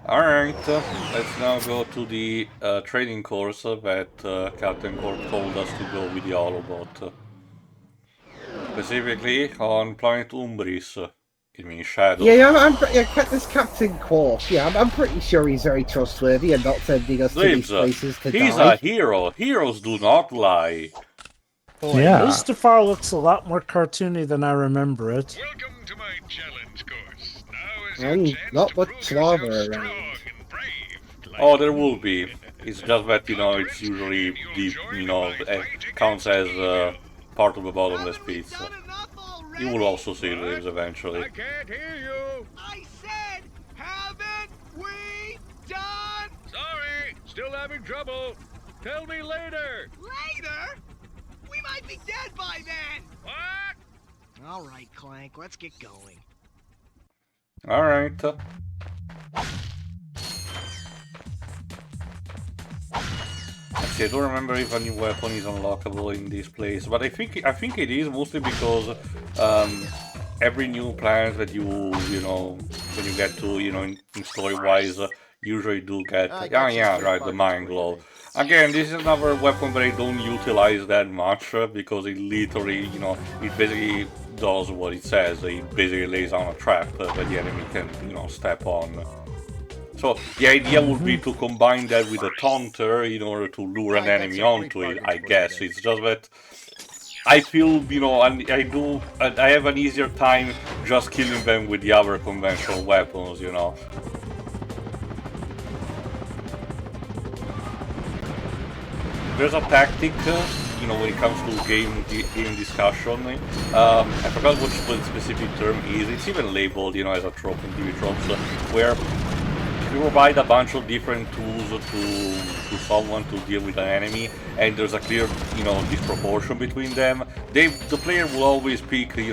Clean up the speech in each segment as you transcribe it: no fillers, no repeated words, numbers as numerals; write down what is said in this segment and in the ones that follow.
Alright, let's now go to the training course that Captain Qwark told us to go with the Autobot. Specifically on planet Umbris. It means Shadow. This Captain Qwark. Yeah, I'm pretty sure he's very trustworthy and not sending us to these places to he's die. a hero. Heroes do not lie. Boy, Mustafar looks a lot more cartoony than I remember it. Welcome to my challenge course. Now is And your chance not to much prove yourself lava strong around. and brave. Like Oh, there will be. It's just that, it's usually deep, counts as part of a bottomless pizza. You will also see lives eventually. I can't hear you. I said, haven't we done? Sorry, still having trouble. Tell me later. Later? We might be dead by then. What? All right, Clank, let's get going. Alright. Let's see, I don't remember if a new weapon is unlockable in this place, but I think it is, mostly because every new planet that when you get to, in story-wise, usually do get... the Mind Glow. Again, this is another weapon that I don't utilize that much, because it literally, it basically does what it says. It basically lays down a trap that the enemy can, step on. So the idea would be to combine that with a taunter in order to lure an enemy onto it, I guess. It's just that I feel, I have an easier time just killing them with the other conventional weapons, There's a tactic, when it comes to game discussion. I forgot what the specific term is. It's even labeled, as a trope in TV tropes, where you provide a bunch of different tools to someone to deal with an enemy, and there's a clear, disproportion between them. The player will always pick, the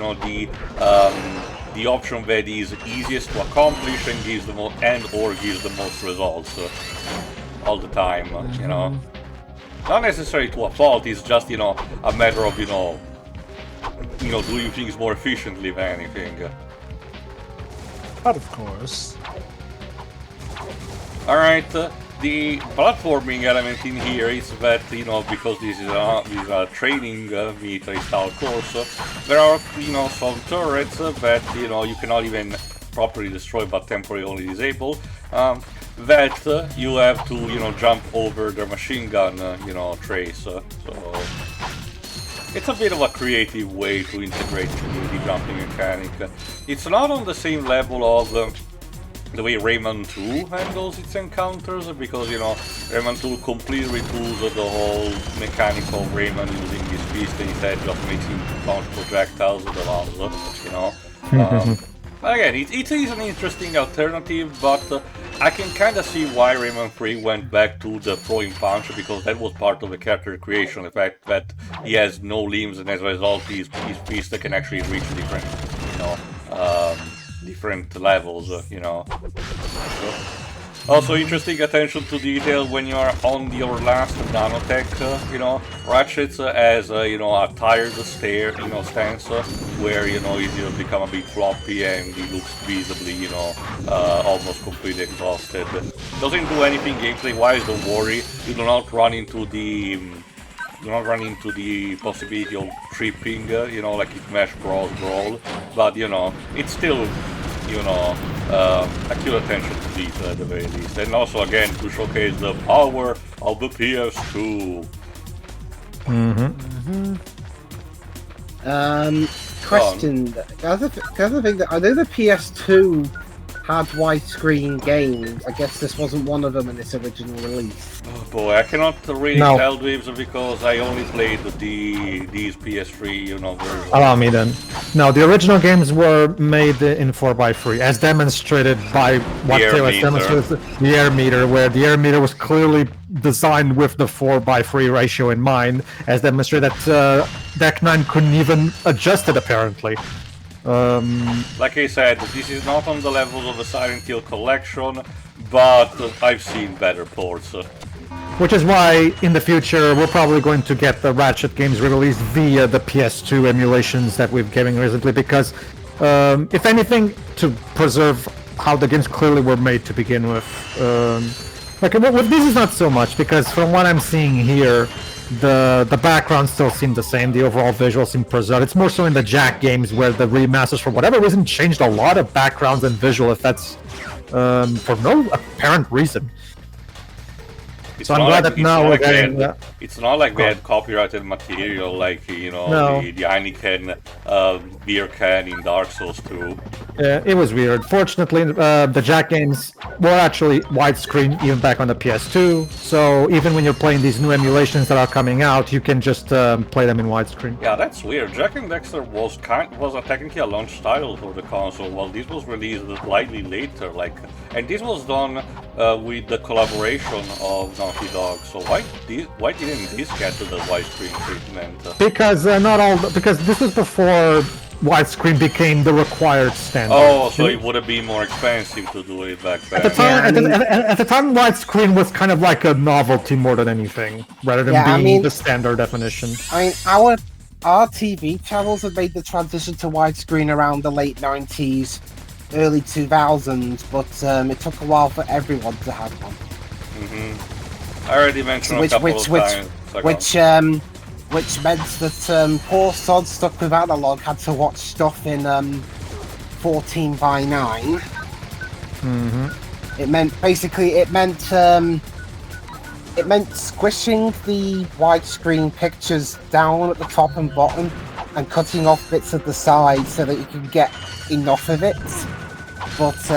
option that is easiest to accomplish and gives the most gives the most results all the time. Not necessarily to a fault. It's just, a matter of, doing things more efficiently than anything. But of course. Alright, the platforming element in here is that, because this is a training military-style course, there are, some turrets that, you cannot even properly destroy but temporarily disable, that you have to, jump over their machine gun, trace. So it's a bit of a creative way to integrate the jumping mechanic. It's not on the same level of the way Rayman 2 handles its encounters, because, Rayman 2 completely retools the whole mechanic of Rayman using his fist, and instead just makes him bounce projectiles with the launcher, But again, it is an interesting alternative, but I can kind of see why Rayman 3 went back to the throwing punch, because that was part of the character creation, the fact that he has no limbs, and as a result his fist can actually reach different, different levels, Also, interesting attention to detail when you are on your last nanotech, Ratchet has, a tired stance, where, he's become a bit floppy and he looks visibly, almost completely exhausted. Doesn't do anything gameplay-wise, don't worry. You do not run into the possibility of tripping, like in Smash Bros. Brawl, but, it's still, a cute attention to detail at the very least. And also, again, to showcase the power of the PS2. Question. The other thing that I know the PS2 had widescreen games. I guess this wasn't one of them in its original release. Oh boy, I cannot really tell, Dibs, because I only played these PS3, versions. Allow me then. No, the original games were made in 4x3, as demonstrated by what Taylor demonstrated, the air meter, where the air meter was clearly designed with the 4x3 ratio in mind, as demonstrated that Deck 9 couldn't even adjust it, apparently. Like I said, this is not on the levels of the Silent Hill collection, but I've seen better ports. Which is why, in the future, we're probably going to get the Ratchet games released via the PS2 emulations that we've given recently, because, if anything, to preserve how the games clearly were made to begin with. Like with this is not so much because from what I'm seeing here, the backgrounds still seem the same. The overall visuals seem preserved. It's more so in the Jack games where the remasters, for whatever reason, changed a lot of backgrounds and visual effects for no apparent reason. So I'm glad that now we're getting... It's not like they had copyrighted material like, you know, the Heineken beer can in Dark Souls 2. Yeah, it was weird. Fortunately, the Jack games were actually widescreen even back on the PS2, so even when you're playing these new emulations that are coming out, you can just play them in widescreen. Yeah, that's weird. Jack and Dexter was technically a launch title for the console, while this was released slightly later, and this was done with the collaboration of Naughty Dog. So why didn't this get to the widescreen treatment? Because because this was before widescreen became the required standard. Oh, so it would have been more expensive to do it back then. At the time, widescreen was kind of like a novelty more than anything, rather than being the standard definition. I mean, our TV channels have made the transition to widescreen around the late 90s, early 2000s, but it took a while for everyone to have one. I already mentioned a couple of times. Which meant that poor sod stuck with analog had to watch stuff in 14:9. It meant squishing the widescreen pictures down at the top and bottom and cutting off bits of the side so that you can get enough of it. But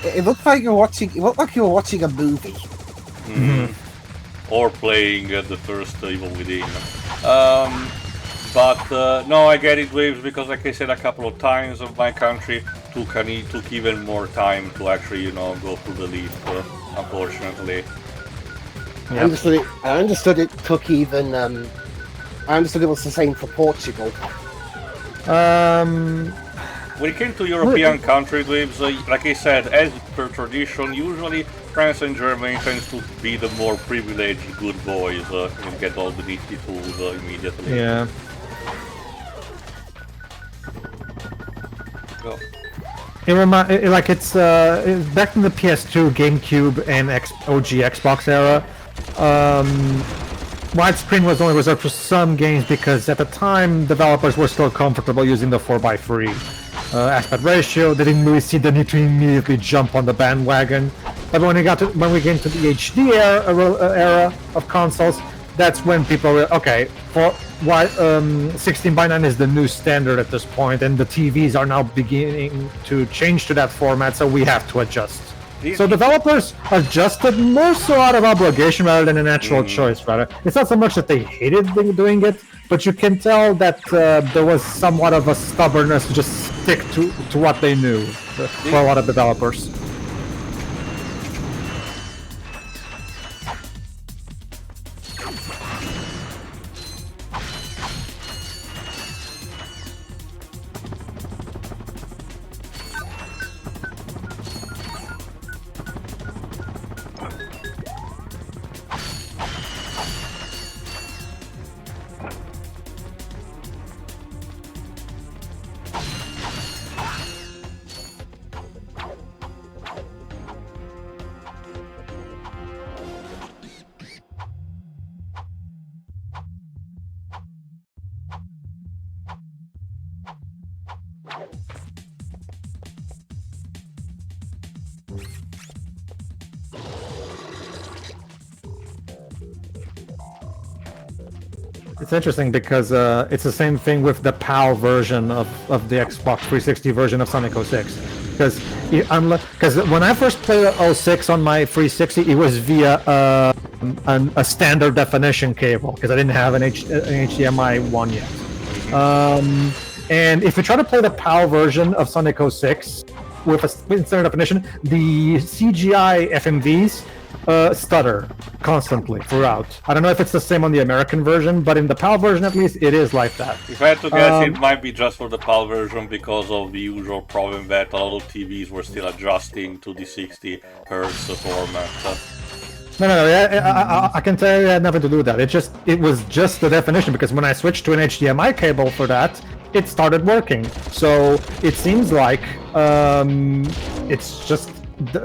it looked like you were watching a movie. Or playing the first Evil Within. No, I get it, Waves, because like I said a couple of times, of my country took even more time to actually, you know, go through the leap, unfortunately. Yep. I understood it took even... I understood it was the same for Portugal. When it came to European countries, Waves, like I said, as per tradition, usually France and Germany tends to be the more privileged good boys and get all the nifty tools immediately. Yeah. Go. It's back in the PS2, GameCube, and OG Xbox era. Widescreen was only reserved for some games because at the time developers were still comfortable using the 4:3 aspect ratio. They didn't really see the need to immediately jump on the bandwagon. But when we get into the HD era of consoles, that's when people were okay. 16:9 is the new standard at this point, and the TVs are now beginning to change to that format, so we have to adjust. So developers adjusted more so out of obligation rather than a natural choice. Rather, it's not so much that they hated doing it, but you can tell that there was somewhat of a stubbornness to just stick to what they knew for a lot of developers. It's interesting because it's the same thing with the PAL version of the Xbox 360 version of Sonic 06. Because when I first played 06 on my 360, it was via a standard definition cable because I didn't have an HDMI one yet. And if you try to play the PAL version of Sonic 06 with standard definition, the CGI FMVs stutter constantly throughout. I don't know if it's the same on the American version, but in the PAL version at least, it is like that. If I had to guess, it might be just for the PAL version because of the usual problem that a lot of TVs were still adjusting to the 60 Hz format. No, I can tell you it had nothing to do with that. It was just the definition, because when I switched to an HDMI cable for that, it started working. So it seems like it's just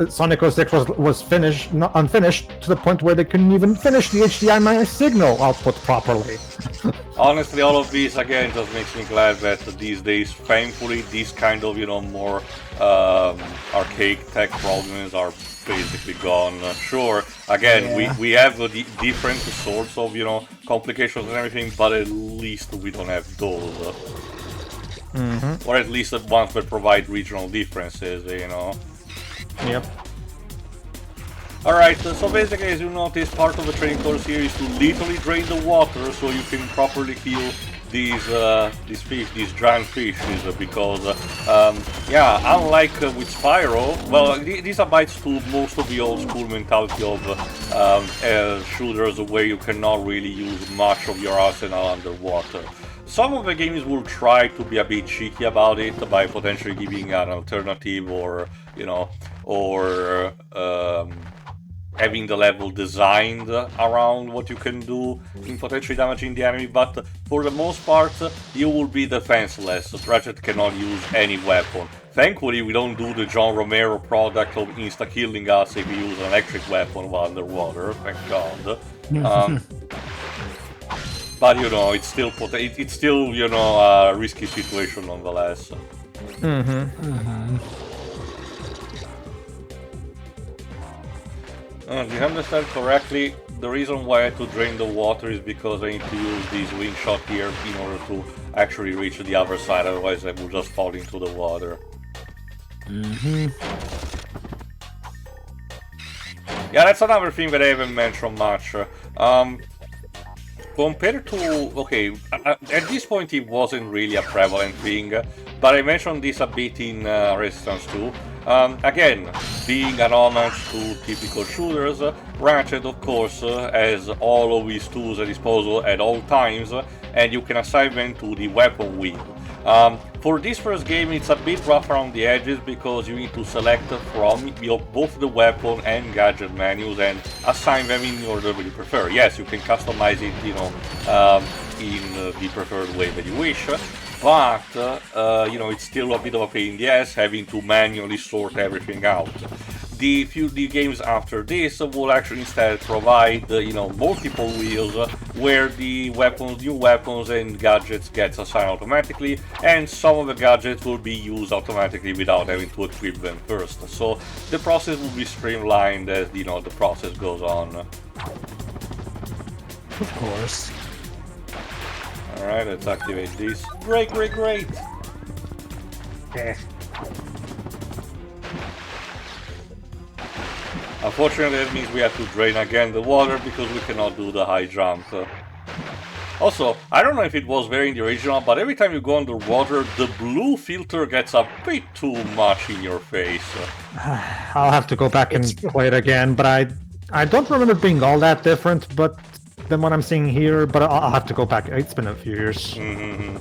Sonic 06 was finished, not unfinished, to the point where they couldn't even finish the HDMI signal output properly. Honestly, all of these again just makes me glad that these days, thankfully, these kind of more archaic tech problems are basically gone. Sure, again, we have the different sorts of complications and everything, but at least we don't have those. Or at least the ones that provide regional differences, Yep. Alright, so basically, as you notice, part of the training course here is to literally drain the water so you can properly kill these fish, these giant fishes, because, yeah, unlike with Spyro, well, these abides to most of the old school mentality of shooters where you cannot really use much of your arsenal underwater. Some of the games will try to be a bit cheeky about it by potentially giving an alternative or, having the level designed around what you can do in potentially damaging the enemy, but for the most part, you will be defenseless. Ratchet cannot use any weapon. Thankfully, we don't do the John Romero product of insta-killing us if we use an electric weapon while underwater, thank God. But it's still a risky situation nonetheless. If you understand correctly, the reason why I had to drain the water is because I need to use this wing shot here in order to actually reach the other side, otherwise I will just fall into the water. Yeah, that's another thing that I haven't mentioned much. Compared to, okay, at this point it wasn't really a prevalent thing, but I mentioned this a bit in Resistance 2. Again, being an homage to typical shooters, Ratchet, of course, has all of his tools at disposal at all times, and you can assign them to the weapon wheel. For this first game, it's a bit rough around the edges because you need to select from both the weapon and gadget menus and assign them in the order that you prefer. Yes, you can customize it, in the preferred way that you wish, but, it's still a bit of a pain in the ass having to manually sort everything out. The games after this will actually instead provide, multiple wheels where the new weapons and gadgets gets assigned automatically, and some of the gadgets will be used automatically without having to equip them first. So the process will be streamlined as, the process goes on. Of course. Alright, let's activate this. Great! Unfortunately, that means we have to drain again the water because we cannot do the high jump. Also, I don't know if it was there in the original, but every time you go underwater, the blue filter gets a bit too much in your face. I'll have to go back and play it again, but I don't remember it being all that different, than what I'm seeing here, but I'll have to go back. It's been a few years.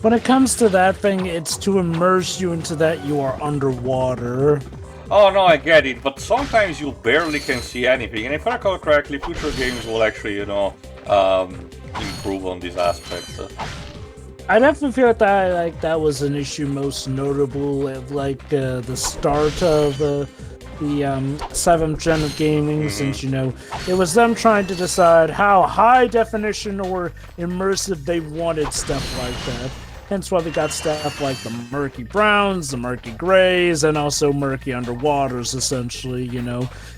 When it comes to that thing, it's to immerse you into that you are underwater. Oh no, I get it, but sometimes you barely can see anything, and if I recall correctly, future games will actually, improve on these aspects. I definitely feel like that was an issue most notable at the start of the 7th gen of gaming, since it was them trying to decide how high definition or immersive they wanted stuff like that. Hence why we got stuff like the murky browns, the murky grays, and also murky underwaters, essentially,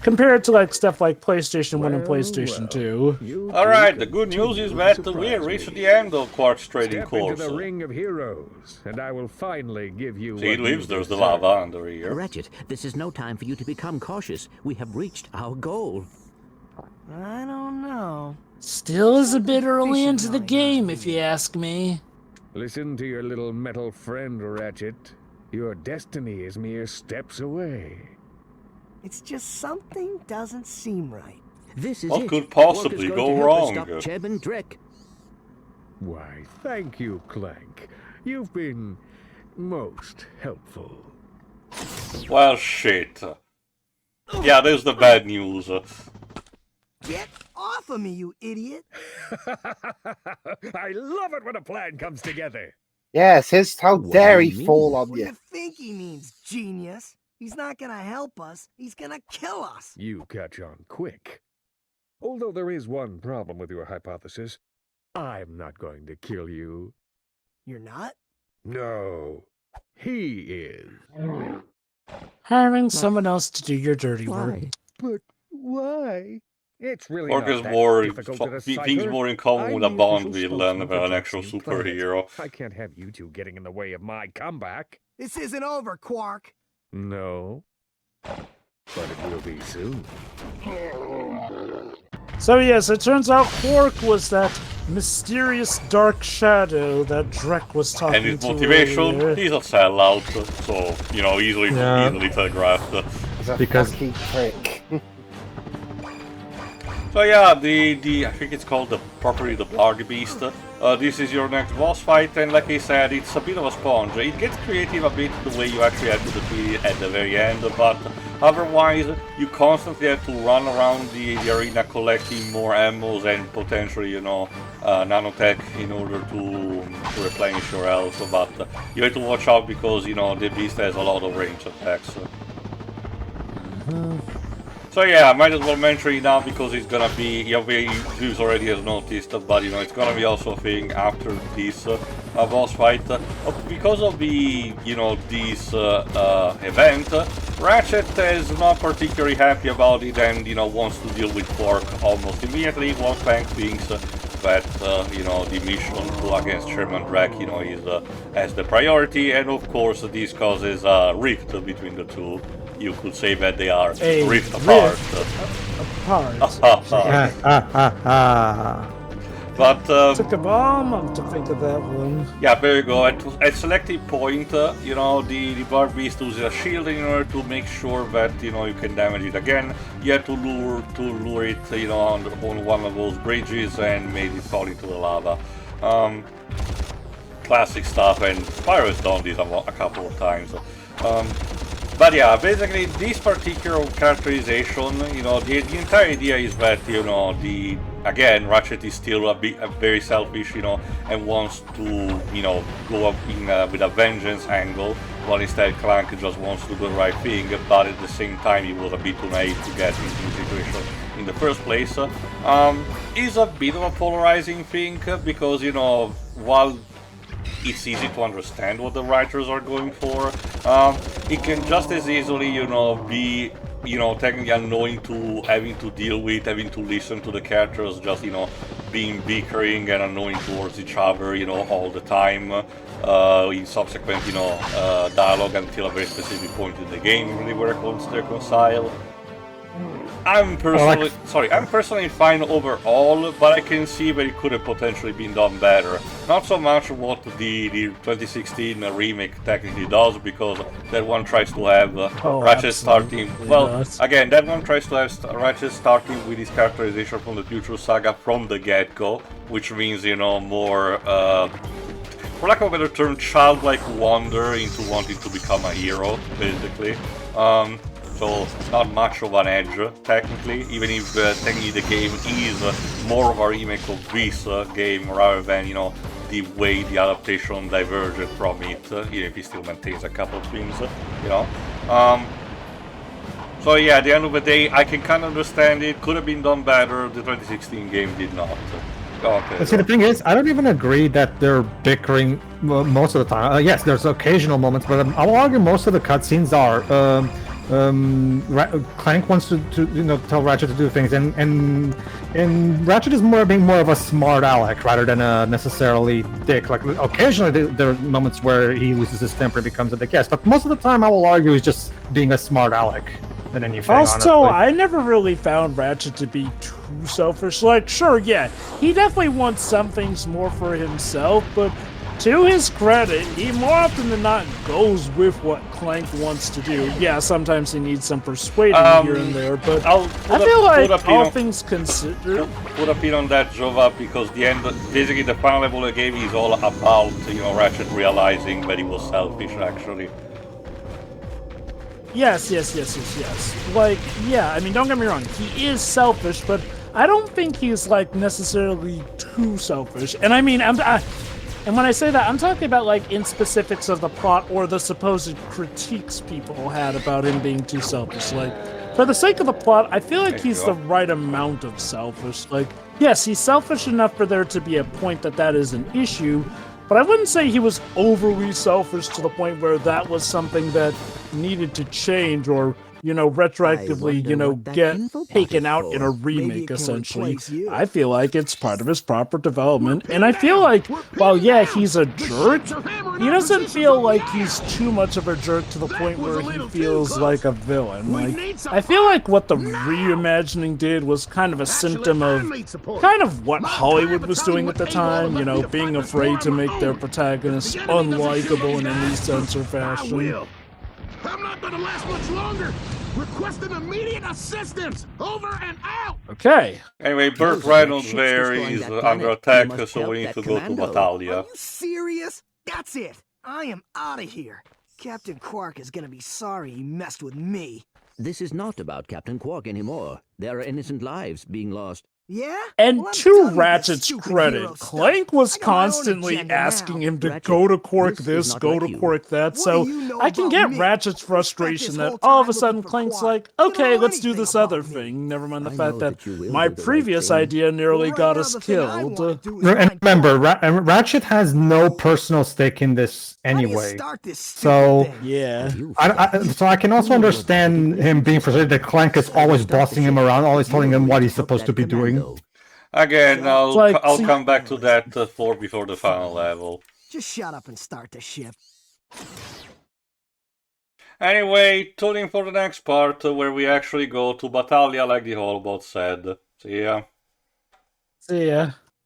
compared to stuff like PlayStation 1 and PlayStation 2. Alright, the good news is that we have reached the end of Qwark's training course. Step into the ring of heroes, and I will finally give you See, lives, there's the lava under here. Ratchet, this is no time for you to become cautious. We have reached our goal. I don't know. Still is a bit early into the game, if you ask me. Listen to your little metal friend, Ratchet. Your destiny is mere steps away. It's just something doesn't seem right. This is What could possibly go wrong? Stop Cheb and Drek. Why, thank you, Clank. You've been most helpful. Well, shit. Yeah, there's the bad news. Get off of me, you idiot! I love it when a plan comes together. Yes, how What dare do he you mean? fall on What do you? you think he means, genius? He's not gonna help us. He's gonna kill us. You catch on quick. Although there is one problem with your hypothesis, I'm not going to kill you. You're not? No, he is. Hiring someone else to do your dirty work. Why? But why? It's really Qwark not is that more difficult to things decipher. more in common I'm with a the Bond official villain spokesman than for an actual Vaccine Planet. superhero. I can't have you two getting in the way of my comeback. This isn't over, Qwark. No, but it will be soon. So yes, it turns out Qwark was that mysterious dark shadow that Drek was talking And his to motivation, earlier. he's a sellout, so, you know, easily telegraphed. He's a Because- fucking prick. So yeah, I think it's called the Blarg Beast. This is your next boss fight, and like I said, it's a bit of a sponge. It gets creative a bit the way you actually have to defeat it at the very end, but otherwise you constantly have to run around the arena collecting more ammos and potentially, you know, nanotech in order to replenish your health, but you have to watch out because, you know, the beast has a lot of range attacks. So yeah, I might as well mention it now because it's gonna be, Views already has noticed, but you know, it's gonna be also a thing after this boss fight. Because of the, you know, this event, Ratchet is not particularly happy about it and, you know, wants to deal with Qwark almost immediately, while Clank thinks that, you know, the mission against Sherman Drek, you know, is as the priority, and of course this causes a rift between the two. You could say that they are rift apart. But Took a bomb to think of that one. yeah, there you go. At selected point, you know, the Blarg Beast uses a shield in order to make sure that, you know, you can damage it again. You have to lure it, you know, on one of those bridges and made it fall into the lava. Classic stuff, and Spyro has done this a couple of times. But yeah, basically this particular characterization, you know, the entire idea is that, you know, again, Ratchet is still a very selfish, you know, and wants to, you know, go up with a vengeance angle, while instead Clank just wants to do the right thing, but at the same time he was a bit too naive to get into the situation in the first place. Is a bit of a polarizing thing, because, you know, while it's easy to understand what the writers are going for, it can just as easily, you know, be, you know, technically annoying to having to deal with, having to listen to the characters just, you know, being bickering and annoying towards each other, you know, all the time, in subsequent, you know, dialogue until a very specific point in the game when they were reconciled. I'm personally fine overall, but I can see that it could have potentially been done better. Not so much what the 2016 remake technically does, because that one tries to have Ratchet starting... Well, again, that one tries to have Ratchet starting with his characterization from the Future Saga from the get-go, which means, you know, more... for lack of a better term, childlike wonder into wanting to become a hero, basically. So not much of an edge, technically, even if technically the game is more of a remake of this game rather than, you know, the way the adaptation diverged from it, even if it still maintains a couple of things, you know. So yeah, at the end of the day, I can kind of understand it, could have been done better, the 2016 game did not. Okay. See, the thing is, I don't even agree that they're bickering most of the time. Yes, there's occasional moments, but I will argue most of the cutscenes are... Clank wants to you know, tell Ratchet to do things, and Ratchet is being more of a smart aleck rather than a necessarily dick. Like, occasionally there are moments where he loses his temper and becomes a dick, yes, but most of the time I will argue he's just being a smart aleck than anything. Also, honestly. I never really found Ratchet to be too selfish. Like, sure, yeah, he definitely wants some things more for himself, but to his credit, he more often than not goes with what Clank wants to do. Yeah, sometimes he needs some persuading here and there, but I feel like all things considered... Put a pin on that, Jova, because basically the final level of the game is all about, you know, Ratchet realizing that he was selfish, actually. Yes. Like, yeah, I mean, don't get me wrong, he is selfish, but I don't think he's, like, necessarily too selfish. And I mean, And when I say that, I'm talking about like in specifics of the plot or the supposed critiques people had about him being too selfish. Like, for the sake of the plot, I feel like he's the right amount of selfish. Like, yes, he's selfish enough for there to be a point that is an issue, but I wouldn't say he was overly selfish to the point where that was something that needed to change or, you know, retroactively, you know, get taken out in a remake, essentially. I feel like it's part of his proper development, and I feel like, while, yeah, he's a jerk, he doesn't feel like he's too much of a jerk to the point where he feels like a villain. Like, I feel like what the reimagining did was kind of a symptom of kind of what Hollywood was doing at the time, you know, being afraid to make their protagonists unlikable in any sense or fashion. I'm not gonna last much longer! Requesting immediate assistance! Over and out! Okay. Anyway, Burt Reynolds there is under attack, so we need to go to Battaglia. Are you serious? That's it! I am out of here! Captain Qwark is gonna be sorry he messed with me. This is not about Captain Qwark anymore. There are innocent lives being lost. Yeah? And Well, I'm to done with this Ratchet's stupid credit, hero stuff. Clank was I got my own constantly agenda asking now. him to Ratchet, go to Qwark this this, is not go like to you. Qwark that, What so do you know I can about get me? Ratchet's Spent frustration this that whole all of time a sudden looking for Clank's Qwark. like, You don't okay, know let's do anything this about other me. thing, never mind the I fact know that that you will my do the right previous thing. idea nearly Well, got right us now, the thing I killed. wanna do is find Remember, Qwark. Ratchet has no personal stake in this How do you anyway. start this stupid So, thing? Yeah. You forget. so I can also understand him being frustrated that Clank is always bossing him around, always telling him what he's supposed to be doing. Again, I'll like, I'll see- come back to that before the final level. Just shut up and start the ship. Anyway, tune in for the next part where we actually go to Battaglia like the Holobot said. See ya. See ya.